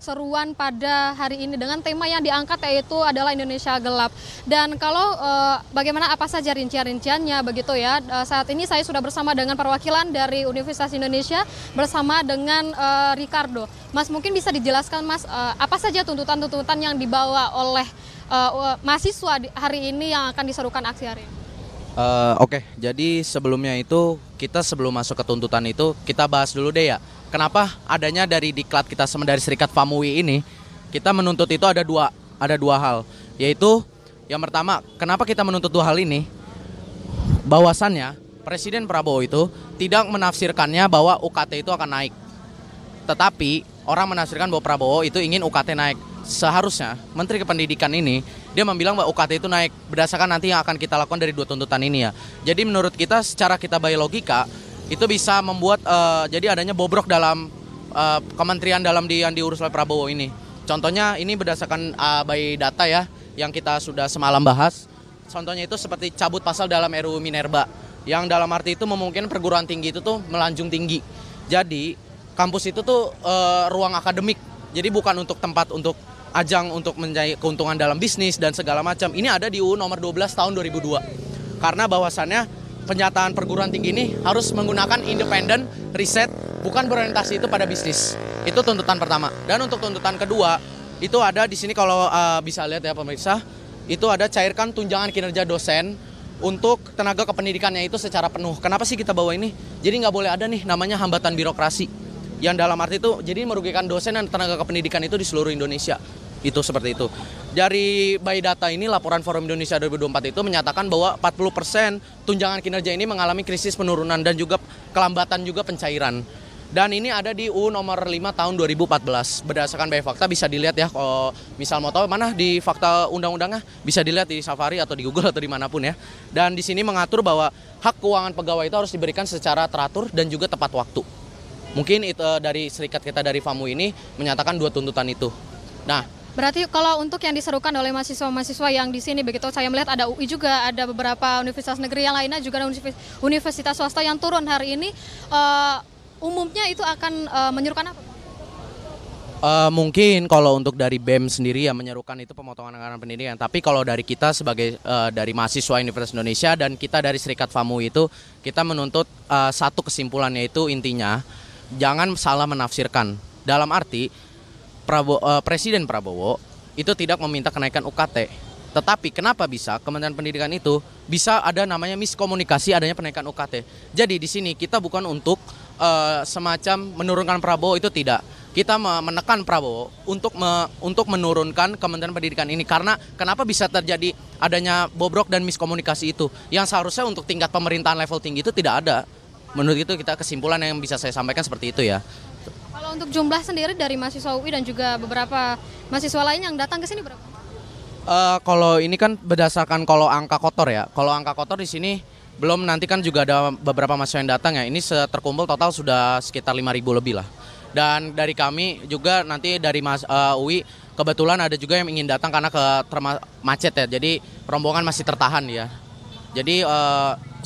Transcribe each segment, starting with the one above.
seruan pada hari ini dengan tema yang diangkat yaitu adalah Indonesia Gelap. Dan kalau bagaimana apa saja rincian-rinciannya begitu ya, saat ini saya sudah bersama dengan perwakilan dari Universitas Indonesia bersama dengan Ricardo. Mas, mungkin bisa dijelaskan Mas, apa saja tuntutan-tuntutan yang dibawa oleh mahasiswa hari ini yang akan diserukan aksi hari ini? Oke, jadi sebelumnya itu kita sebelum masuk ke tuntutan itu kita bahas dulu deh ya. Kenapa adanya dari diklat kita sama dari Serikat FAMUI ini kita menuntut itu ada dua hal, yaitu yang pertama kenapa kita menuntut dua hal ini? Bahwasannya Presiden Prabowo itu tidak menafsirkannya bahwa UKT itu akan naik, tetapi orang menafsirkan bahwa Prabowo itu ingin UKT naik. Seharusnya Menteri Pendidikan ini dia membilang bahwa UKT itu naik berdasarkan nanti yang akan kita lakukan dari dua tuntutan ini ya. Jadi menurut kita secara kita by logika itu bisa membuat jadi adanya bobrok dalam kementerian dalam yang diurus oleh Prabowo ini. Contohnya ini berdasarkan by data ya yang kita sudah semalam bahas. Contohnya itu seperti cabut pasal dalam RUU Minerba yang dalam arti itu memungkinkan perguruan tinggi itu tuh melanjung tinggi. Jadi kampus itu tuh ruang akademik. Jadi bukan untuk tempat untuk ajang untuk mencari keuntungan dalam bisnis dan segala macam. Ini ada di UU nomor 12 tahun 2002. Karena bahwasannya penyataan perguruan tinggi ini harus menggunakan independen riset, bukan berorientasi itu pada bisnis. Itu tuntutan pertama. Dan untuk tuntutan kedua, itu ada di sini kalau bisa lihat ya pemirsa, itu ada cairkan tunjangan kinerja dosen untuk tenaga kependidikannya itu secara penuh. Kenapa sih kita bawa ini? Jadi nggak boleh ada nih namanya hambatan birokrasi. Yang dalam arti itu jadi merugikan dosen dan tenaga kependidikan itu di seluruh Indonesia. Itu seperti itu. Dari by data ini laporan Forum Indonesia 2024 itu menyatakan bahwa 40% tunjangan kinerja ini mengalami krisis penurunan dan juga kelambatan juga pencairan. Dan ini ada di UU nomor 5 tahun 2014. Berdasarkan by fakta bisa dilihat ya, kalau misal mau tahu mana di fakta undang-undangnya bisa dilihat di Safari atau di Google atau dimanapun ya. Dan di sini mengatur bahwa hak keuangan pegawai itu harus diberikan secara teratur dan juga tepat waktu. Mungkin itu dari serikat kita dari FAMU ini menyatakan dua tuntutan itu. Nah, berarti kalau untuk yang diserukan oleh mahasiswa-mahasiswa yang di sini begitu saya melihat ada UI juga, ada beberapa universitas negeri yang lainnya juga ada universitas swasta yang turun hari ini, umumnya itu akan menyerukan apa? Mungkin kalau untuk dari BEM sendiri ya menyerukan itu pemotongan anggaran pendidikan. Tapi kalau dari kita sebagai dari mahasiswa Universitas Indonesia dan kita dari Serikat FAMUI itu kita menuntut satu kesimpulannya itu intinya jangan salah menafsirkan. Dalam arti Presiden Prabowo itu tidak meminta kenaikan UKT. Tetapi kenapa bisa Kementerian Pendidikan itu bisa ada namanya miskomunikasi adanya kenaikan UKT. Jadi di sini kita bukan untuk semacam menurunkan Prabowo, itu tidak. Kita menekan Prabowo untuk menurunkan Kementerian Pendidikan ini. Karena kenapa bisa terjadi adanya bobrok dan miskomunikasi itu. Yang seharusnya untuk tingkat pemerintahan level tinggi itu tidak ada. Menurut itu kita kesimpulan yang bisa saya sampaikan seperti itu ya. Kalau untuk jumlah sendiri dari mahasiswa UI dan juga beberapa mahasiswa lain yang datang ke sini berapa? Kalau ini kan berdasarkan kalau angka kotor ya. Kalau angka kotor di sini belum, nanti kan juga ada beberapa mahasiswa yang datang ya. Ini terkumpul total sudah sekitar 5.000 lebih lah. Dan dari kami juga nanti dari UI kebetulan ada juga yang ingin datang karena macet ya. Jadi rombongan masih tertahan ya. Jadi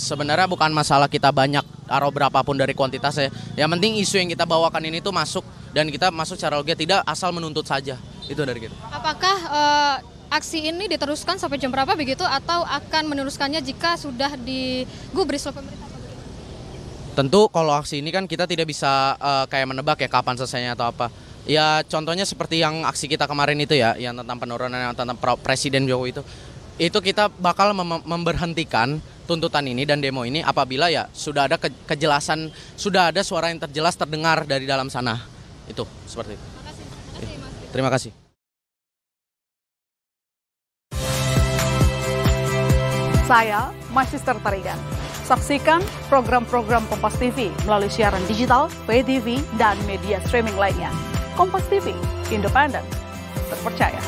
sebenarnya bukan masalah kita banyak atau berapapun dari kuantitasnya. Yang penting isu yang kita bawakan ini tuh masuk dan kita masuk secara logis, tidak asal menuntut saja. Itu dari kita. Apakah aksi ini diteruskan sampai jam berapa begitu atau akan meneruskannya jika sudah digubris oleh pemerintah? Tentu kalau aksi ini kan kita tidak bisa kayak menebak ya kapan selesainya atau apa. Ya contohnya seperti yang aksi kita kemarin itu ya, yang tentang penurunan yang tentang Presiden Jokowi itu kita bakal memberhentikan tuntutan ini dan demo ini apabila ya sudah ada kejelasan, sudah ada suara yang terjelas terdengar dari dalam sana. Itu seperti itu. Terima kasih. Saya Magister Tarigan. Saksikan program-program Kompas TV melalui siaran digital, pay TV, dan media streaming lainnya. Kompas TV, independen, terpercaya.